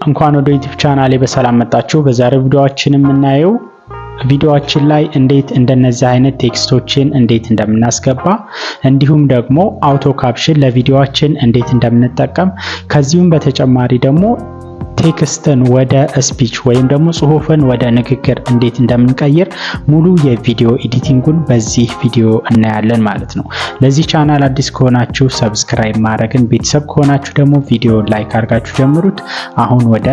እንኳን ወደ ዩቲዩብ ቻናሌ በሰላም መጣችሁ። በዛሬው ቪዲዮአችን የምናየው ቪዲዮአችን ላይ እንዴት እንደነዚህ አይነት ቴክስቶችን እንዴት እንደምናስገባ እንዲሁም ደግሞ አውቶ ካፕሽን ለቪዲዮአችን እንዴት እንደምንጠቀም ከዚሁም በተጨማሪ ደግሞ ቴክስትን ወደ ስፒች ወይም ደግሞ ጽሁፍን ወደ ንግግር እንዴት እንደምንቀይር ሙሉ የቪዲዮ ኤዲቲንጉን በዚህ ቪዲዮ እናያለን ማለት ነው። ለዚህ ቻናል አዲስ ከሆናችሁ ሰብስክራይብ ማድረግን፣ ቤተሰብ ከሆናችሁ ደግሞ ቪዲዮ ላይክ አድርጋችሁ ጀምሩት። አሁን ወደ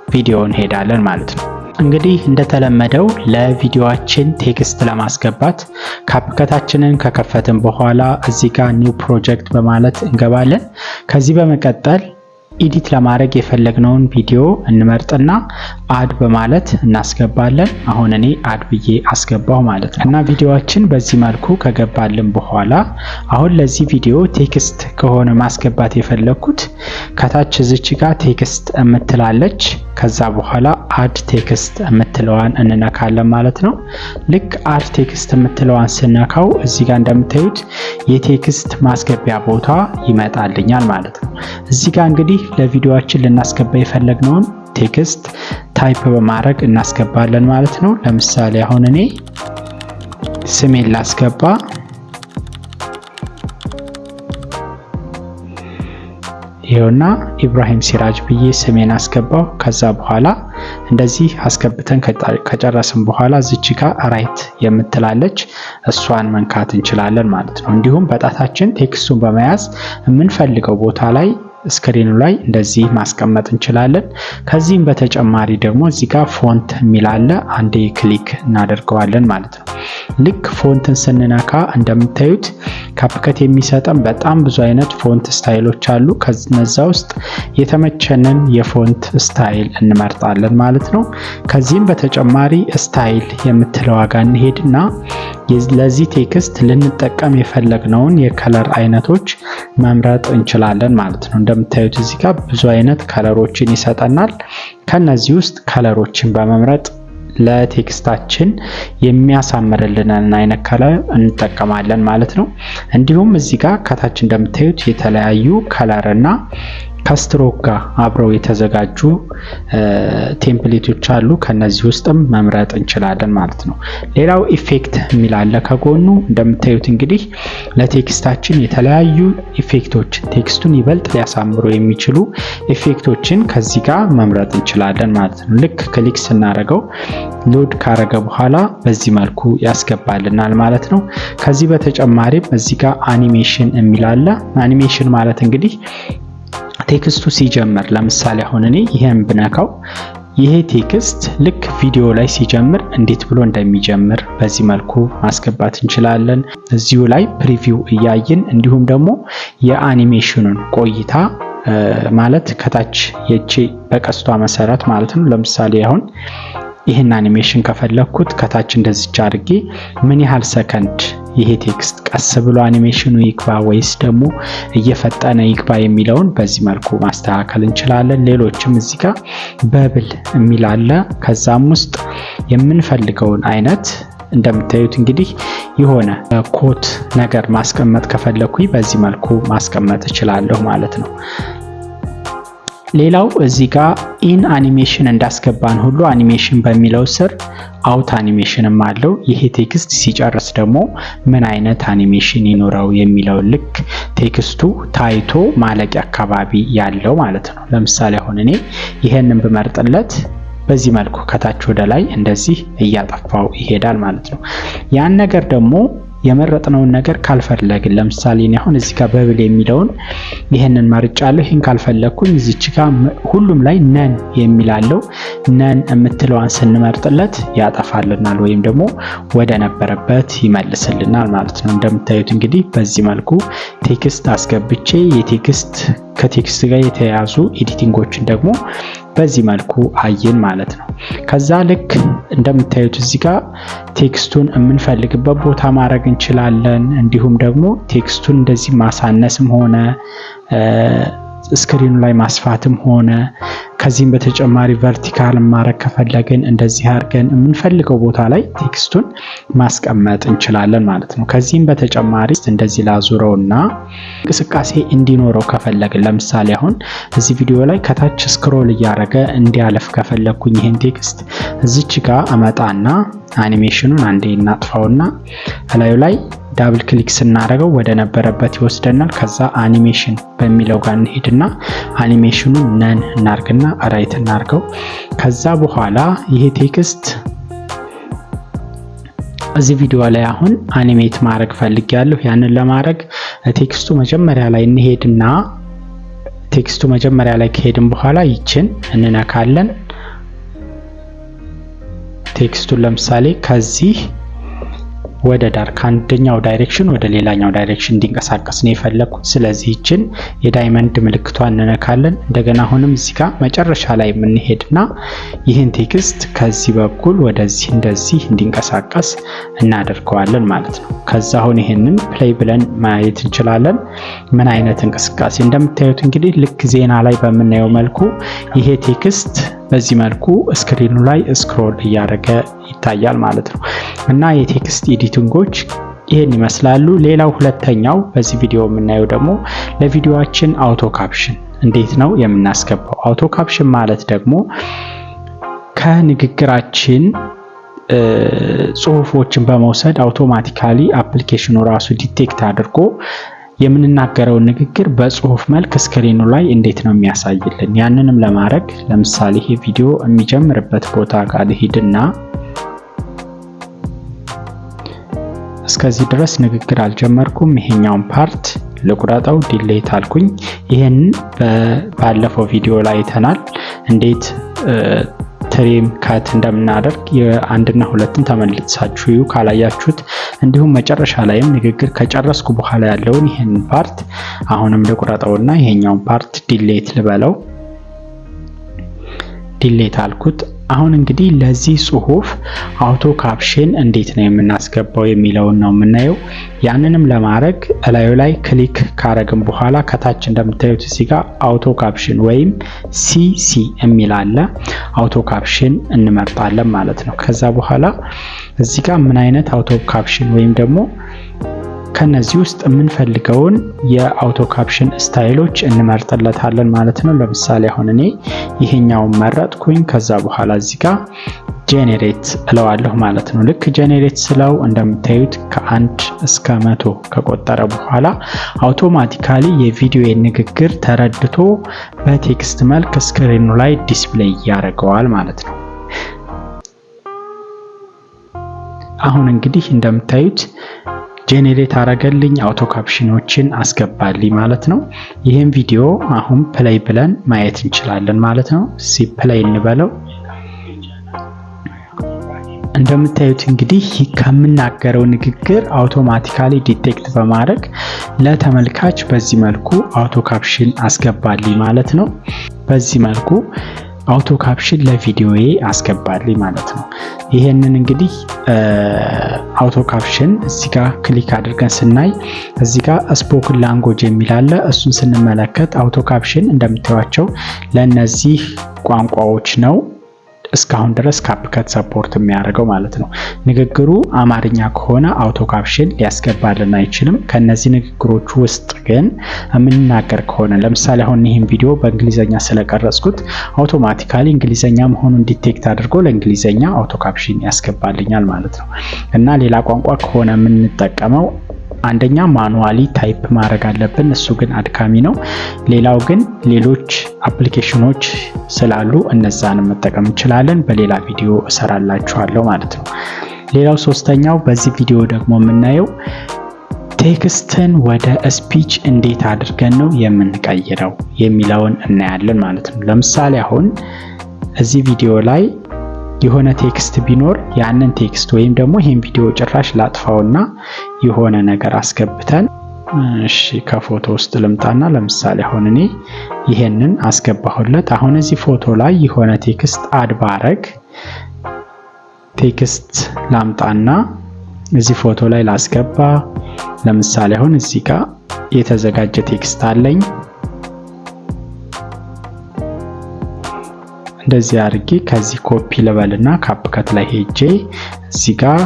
ቪዲዮ እንሄዳለን ማለት ነው። እንግዲህ እንደተለመደው ለቪዲዮአችን ቴክስት ለማስገባት ካፕከታችንን ከከፈትን በኋላ እዚህ ጋር ኒው ፕሮጀክት በማለት እንገባለን። ከዚህ በመቀጠል ኤዲት ለማድረግ የፈለግነውን ቪዲዮ እንመርጥና አድ በማለት እናስገባለን። አሁን እኔ አድ ብዬ አስገባው ማለት ነው። እና ቪዲዮአችን በዚህ መልኩ ከገባልን በኋላ አሁን ለዚህ ቪዲዮ ቴክስት ከሆነ ማስገባት የፈለኩት ከታች እዚች ጋር ቴክስት እምትላለች፣ ከዛ በኋላ አድ ቴክስት እምትለዋን እንነካለን ማለት ነው። ልክ አድ ቴክስት እምትለዋን ስነካው እዚህ ጋር እንደምታዩት የቴክስት ማስገቢያ ቦታ ይመጣልኛል ማለት ነው። እዚህ ጋር እንግዲህ ለቪዲዮአችን ልናስገባ የፈለግነውን ቴክስት ታይፕ በማድረግ እናስገባለን ማለት ነው። ለምሳሌ አሁን እኔ ስሜን ላስገባ፣ ይሄውና ኢብራሂም ሲራጅ ብዬ ስሜን አስገባው። ከዛ በኋላ እንደዚህ አስገብተን ከጨረስን በኋላ እዚች ጋር ራይት የምትላለች እሷን መንካት እንችላለን ማለት ነው። እንዲሁም በጣታችን ቴክስቱን በመያዝ የምንፈልገው ቦታ ላይ ስክሪኑ ላይ እንደዚህ ማስቀመጥ እንችላለን። ከዚህም በተጨማሪ ደግሞ እዚህ ጋር ፎንት የሚል አለ፣ አንዴ ክሊክ እናደርገዋለን ማለት ነው። ልክ ፎንትን ስንነካ እንደምታዩት ካፕከት የሚሰጠን በጣም ብዙ አይነት ፎንት ስታይሎች አሉ። ከነዛ ውስጥ የተመቸንን የፎንት ስታይል እንመርጣለን ማለት ነው። ከዚህም በተጨማሪ ስታይል የምትለው ጋር እንሄድና ለዚህ ቴክስት ልንጠቀም የፈለግነውን የከለር አይነቶች መምረጥ እንችላለን ማለት ነው። እንደምታዩት እዚህ ጋር ብዙ አይነት ከለሮችን ይሰጠናል። ከነዚህ ውስጥ ከለሮችን በመምረጥ ለቴክስታችን የሚያሳምርልንን አይነት ከለር እንጠቀማለን ማለት ነው። እንዲሁም እዚህ ጋር ከታች እንደምታዩት የተለያዩ ከለርና ከስትሮክ ጋር አብረው የተዘጋጁ ቴምፕሌቶች አሉ። ከነዚህ ውስጥም መምረጥ እንችላለን ማለት ነው። ሌላው ኢፌክት የሚል አለ ከጎኑ። እንደምታዩት እንግዲህ ለቴክስታችን የተለያዩ ኢፌክቶች ቴክስቱን ይበልጥ ሊያሳምሩ የሚችሉ ኢፌክቶችን ከዚህ ጋር መምረጥ እንችላለን ማለት ነው። ልክ ክሊክ ስናደርገው ሎድ ካረገ በኋላ በዚህ መልኩ ያስገባልናል ማለት ነው። ከዚህ በተጨማሪም እዚህ ጋር አኒሜሽን የሚል አለ። አኒሜሽን ማለት እንግዲህ ቴክስቱ ሲጀምር ለምሳሌ አሁን እኔ ይሄን ብነካው ይሄ ቴክስት ልክ ቪዲዮ ላይ ሲጀምር እንዴት ብሎ እንደሚጀምር በዚህ መልኩ ማስገባት እንችላለን። እዚሁ ላይ ፕሪቪው እያየን እንዲሁም ደግሞ የአኒሜሽኑን ቆይታ ማለት ከታች የቺ በቀስቷ መሰረት ማለት ነው። ለምሳሌ አሁን ይሄን አኒሜሽን ከፈለኩት ከታች እንደዚህ አድርጌ ምን ያህል ሰከንድ ይሄ ቴክስት ቀስ ብሎ አኒሜሽኑ ይግባ ወይስ ደግሞ እየፈጠነ ይግባ የሚለውን በዚህ መልኩ ማስተካከል እንችላለን። ሌሎችም እዚህ ጋር በብል የሚል አለ። ከዛም ውስጥ የምንፈልገውን አይነት እንደምታዩት እንግዲህ የሆነ ኮት ነገር ማስቀመጥ ከፈለኩኝ በዚህ መልኩ ማስቀመጥ እችላለሁ ማለት ነው። ሌላው እዚህ ጋር ኢን አኒሜሽን እንዳስገባን ሁሉ አኒሜሽን በሚለው ስር አውት አኒሜሽንም አለው። ይሄ ቴክስት ሲጨርስ ደግሞ ምን አይነት አኒሜሽን ይኖረው የሚለው ልክ ቴክስቱ ታይቶ ማለቂያ አካባቢ ያለው ማለት ነው። ለምሳሌ አሁን እኔ ይሄንን ብመርጥለት በዚህ መልኩ ከታች ወደ ላይ እንደዚህ እያጠፋው ይሄዳል ማለት ነው። ያን ነገር ደግሞ የመረጥነውን ነገር ካልፈለግን ለምሳሌ እኔ አሁን እዚህ ጋር በብል የሚለውን ይሄንን መርጫለሁ። ይሄን ካልፈለኩኝ እዚች ጋር ሁሉም ላይ ነን የሚላለው ነን የምትለዋን ስንመርጥለት ያጠፋልናል ወይም ደግሞ ወደ ነበረበት ይመልስልናል ማለት ነው። እንደምታዩት እንግዲህ በዚህ መልኩ ቴክስት አስገብቼ ከቴክስት ጋር የተያያዙ ኤዲቲንጎችን ደግሞ በዚህ መልኩ አየን ማለት ነው። ከዛ ልክ እንደምታዩት እዚህ ጋር ቴክስቱን የምንፈልግበት ቦታ ማድረግ እንችላለን። እንዲሁም ደግሞ ቴክስቱን እንደዚህ ማሳነስም ሆነ ስክሪኑ ላይ ማስፋትም ሆነ ከዚህም በተጨማሪ ቨርቲካል ማድረግ ከፈለግን እንደዚህ አድርገን የምንፈልገው ቦታ ላይ ቴክስቱን ማስቀመጥ እንችላለን ማለት ነው። ከዚህም በተጨማሪ እንደዚህ ላዙረውና እንቅስቃሴ እንዲኖረው ከፈለግን ለምሳሌ አሁን እዚህ ቪዲዮ ላይ ከታች ስክሮል እያደረገ እንዲያለፍ ከፈለግኩኝ ይሄን ቴክስት እዚች ጋር አመጣና አኒሜሽኑን አንዴ እናጥፋውና እላዩ ላይ ዳብል ክሊክ ስናደርገው ወደ ነበረበት ይወስደናል። ከዛ አኒሜሽን በሚለው ጋር እንሄድና አኒሜሽኑን ነን እናርግና ራይት እናርገው። ከዛ በኋላ ይሄ ቴክስት እዚህ ቪዲዮ ላይ አሁን አኒሜት ማድረግ ፈልጊያለሁ። ያንን ለማድረግ ቴክስቱ መጀመሪያ ላይ እንሄድና ቴክስቱ መጀመሪያ ላይ ከሄድን በኋላ ይችን እንነካለን። ቴክስቱን ለምሳሌ ከዚህ ወደ ዳር ከአንደኛው ዳይሬክሽን ወደ ሌላኛው ዳይሬክሽን እንዲንቀሳቀስ ነው የፈለኩት። ስለዚህ ይችን የዳይመንድ ምልክቷን እንነካለን። እንደገና አሁንም እዚህ ጋር መጨረሻ ላይ የምንሄድና ይህን ቴክስት ከዚህ በኩል ወደዚህ እንደዚህ እንዲንቀሳቀስ እናደርገዋለን ማለት ነው። ከዛ አሁን ይሄንን ፕሌይ ብለን ማየት እንችላለን ምን አይነት እንቅስቃሴ እንደምታዩት። እንግዲህ ልክ ዜና ላይ በምናየው መልኩ ይሄ ቴክስት በዚህ መልኩ ስክሪኑ ላይ ስክሮል እያደረገ ይታያል ማለት ነው። እና የቴክስት ኤዲቲንጎች ይሄን ይመስላሉ። ሌላው ሁለተኛው በዚህ ቪዲዮ የምናየው ደግሞ ለቪዲዮአችን አውቶ ካፕሽን እንዴት ነው የምናስገባው። አውቶ ካፕሽን ማለት ደግሞ ከንግግራችን ጽሁፎችን በመውሰድ አውቶማቲካሊ አፕሊኬሽኑ ራሱ ዲቴክት አድርጎ የምንናገረውን ንግግር በጽሁፍ መልክ ስክሪኑ ላይ እንዴት ነው የሚያሳይልን። ያንንም ለማድረግ ለምሳሌ ይሄ ቪዲዮ የሚጀምርበት ቦታ ጋር ልሂድና እስከዚህ ድረስ ንግግር አልጀመርኩም። ይሄኛውን ፓርት ልቁረጠው፣ ዲሌት አልኩኝ። ይሄንን ባለፈው ቪዲዮ ላይ አይተናል እንዴት ትሪም ካት እንደምናደርግ የአንድና ሁለትን ተመልሳችሁ እዩ ካላያችሁት። እንዲሁም መጨረሻ ላይም ንግግር ከጨረስኩ በኋላ ያለውን ይሄን ፓርት አሁንም ልቁረጠውና ይሄኛውን ፓርት ዲሌት ልበለው። ዲሌት አልኩት። አሁን እንግዲህ ለዚህ ጽሁፍ አውቶ ካፕሽን እንዴት ነው የምናስገባው የሚለውን ነው የምናየው። ያንንም ለማድረግ እላዩ ላይ ክሊክ ካረግን በኋላ ከታች እንደምታዩት እዚህ ጋር አውቶ ካፕሽን ወይም ሲሲ የሚል አለ። አውቶ ካፕሽን እንመርጣለን ማለት ነው። ከዛ በኋላ እዚህ ጋር ምን አይነት አውቶ ካፕሽን ወይም ደግሞ ከነዚህ ውስጥ የምንፈልገውን የአውቶ ካፕሽን ስታይሎች እንመርጥለታለን ማለት ነው። ለምሳሌ አሁን እኔ ይሄኛውን መረጥኩኝ። ከዛ በኋላ እዚህ ጋር ጄኔሬት እለዋለሁ ማለት ነው። ልክ ጄኔሬት ስለው እንደምታዩት ከ1 እስከ 100 ከቆጠረ በኋላ አውቶማቲካሊ የቪዲዮ ንግግር ተረድቶ በቴክስት መልክ ስክሪኑ ላይ ዲስፕሌይ ያደርገዋል ማለት ነው። አሁን እንግዲህ እንደምታዩት ጄኔሬት አረገልኝ፣ አውቶ ካፕሽኖችን አስገባልኝ ማለት ነው። ይህን ቪዲዮ አሁን ፕሌይ ብለን ማየት እንችላለን ማለት ነው። ፕሌይ እንበለው። እንደምታዩት እንግዲህ ከምናገረው ንግግር አውቶማቲካሊ ዲቴክት በማድረግ ለተመልካች በዚህ መልኩ አውቶ ካፕሽን አስገባልኝ ማለት ነው። በዚህ መልኩ አውቶ ካፕሽን ለቪዲዮዬ አስገባልኝ ማለት ነው። ይሄንን እንግዲህ አውቶ ካፕሽን እዚህ ጋር ክሊክ አድርገን ስናይ እዚህ ጋር ስፖክን ላንጉዌጅ የሚል አለ። እሱን ስንመለከት አውቶ ካፕሽን እንደምታዩቸው ለነዚህ ቋንቋዎች ነው እስካሁን ድረስ ካፕከት ሰፖርት የሚያደርገው ማለት ነው። ንግግሩ አማርኛ ከሆነ አውቶ ካፕሽን ሊያስገባልን አይችልም። ከነዚህ ንግግሮች ውስጥ ግን የምንናገር ከሆነ ለምሳሌ አሁን ይህን ቪዲዮ በእንግሊዘኛ ስለቀረጽኩት አውቶማቲካሊ እንግሊዘኛ መሆኑን ዲቴክት አድርጎ ለእንግሊዘኛ አውቶ ካፕሽን ያስገባልኛል ማለት ነው። እና ሌላ ቋንቋ ከሆነ የምንጠቀመው አንደኛ ማኑዋሊ ታይፕ ማድረግ አለብን፣ እሱ ግን አድካሚ ነው። ሌላው ግን ሌሎች አፕሊኬሽኖች ስላሉ እነዛን መጠቀም እንችላለን። በሌላ ቪዲዮ እሰራላችኋለሁ ማለት ነው። ሌላው ሶስተኛው በዚህ ቪዲዮ ደግሞ የምናየው ቴክስትን ወደ ስፒች እንዴት አድርገን ነው የምንቀይረው የሚለውን እናያለን ማለት ነው። ለምሳሌ አሁን እዚህ ቪዲዮ ላይ የሆነ ቴክስት ቢኖር ያንን ቴክስት ወይም ደግሞ ይሄን ቪዲዮ ጭራሽ ላጥፋውና የሆነ ነገር አስገብተን እሺ ከፎቶ ውስጥ ልምጣና ለምሳሌ አሁን እኔ ይሄንን አስገባሁለት። አሁን እዚህ ፎቶ ላይ የሆነ ቴክስት አድ ባረግ ቴክስት ላምጣና እዚህ ፎቶ ላይ ላስገባ። ለምሳሌ አሁን እዚህ ጋር የተዘጋጀ ቴክስት አለኝ። እንደዚህ አድርጌ ከዚህ ኮፒ ልበልና ካፕከት ላይ ሄጄ እዚህ ጋር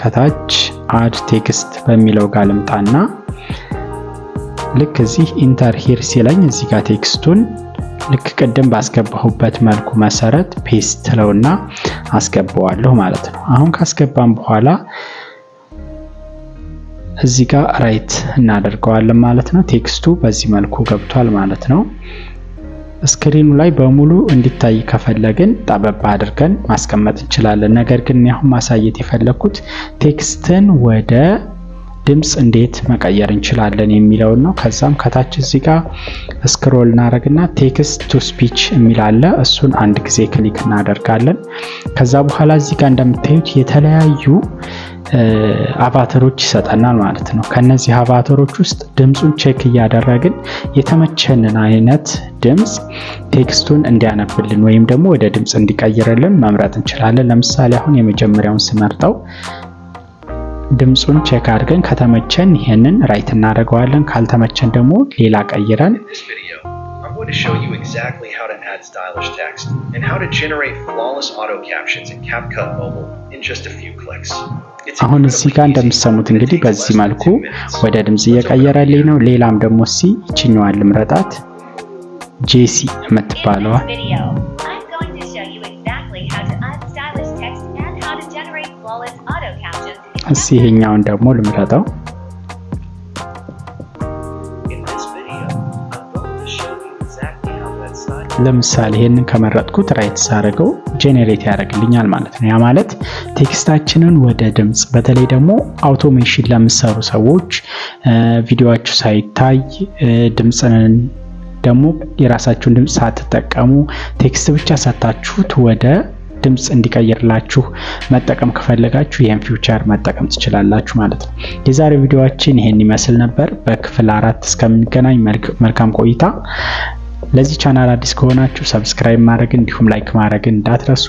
ከታች አድ ቴክስት በሚለው ጋር ልምጣና ልክ እዚህ ኢንተር ሂር ሲለኝ እዚህ ጋር ቴክስቱን ልክ ቅድም ባስገባሁበት መልኩ መሰረት ፔስት ለውና አስገባዋለሁ ማለት ነው። አሁን ካስገባን በኋላ እዚህ ጋር ራይት እናደርገዋለን ማለት ነው። ቴክስቱ በዚህ መልኩ ገብቷል ማለት ነው። ስክሪኑ ላይ በሙሉ እንዲታይ ከፈለግን ጠበብ አድርገን ማስቀመጥ እንችላለን። ነገር ግን አሁን ማሳየት የፈለኩት ቴክስትን ወደ ድምጽ እንዴት መቀየር እንችላለን የሚለው ነው። ከዛም ከታች እዚህ ጋር ስክሮል እናደርግና ቴክስት ቱ ስፒች የሚል አለ። እሱን አንድ ጊዜ ክሊክ እናደርጋለን። ከዛ በኋላ እዚህ ጋር እንደምታዩት የተለያዩ አቫተሮች ይሰጠናል ማለት ነው። ከነዚህ አቫተሮች ውስጥ ድምጹን ቼክ እያደረግን የተመቸንን አይነት ድምጽ ቴክስቱን እንዲያነብልን ወይም ደግሞ ወደ ድምጽ እንዲቀይርልን መምረጥ እንችላለን። ለምሳሌ አሁን የመጀመሪያውን ስመርጠው ድምጹን ቼክ አድርገን ከተመቸን ይሄንን ራይት እናደርገዋለን። ካልተመቸን ደግሞ ሌላ ቀይረን to show you exactly how to add stylish text and how to generate flawless auto captions in CapCut Mobile in just a few clicks. አሁን እዚህ ጋር እንደምትሰሙት እንግዲህ በዚህ መልኩ ወደ ድምጽ እየቀየረልኝ ነው። ሌላም ደግሞ ይችኛዋን ልምረጣት ጄሲ የምትባለዋ ይሄኛውን ደግሞ ልምረጣው። ለምሳሌ ይሄንን ከመረጥኩት ራይት ሳረገው ጄኔሬት ያደርግልኛል ማለት ነው። ያ ማለት ቴክስታችንን ወደ ድምጽ በተለይ ደግሞ አውቶሜሽን ለምትሰሩ ሰዎች ቪዲዮአችሁ ሳይታይ ድምጽን ደግሞ የራሳችሁን ድምጽ ሳትጠቀሙ ቴክስት ብቻ ሰጣችሁት ወደ ድምጽ እንዲቀይርላችሁ መጠቀም ከፈለጋችሁ ይሄን ፊውቸር መጠቀም ትችላላችሁ ማለት ነው። የዛሬው ቪዲዮአችን ይሄን ይመስል ነበር። በክፍል 4 እስከምንገናኝ መልካም ቆይታ። ለዚህ ቻናል አዲስ ከሆናችሁ ሰብስክራይብ ማድረግ እንዲሁም ላይክ ማድረግ እንዳትረሱ።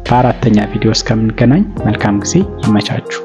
በአራተኛ ቪዲዮ እስከምንገናኝ መልካም ጊዜ ይመቻችሁ።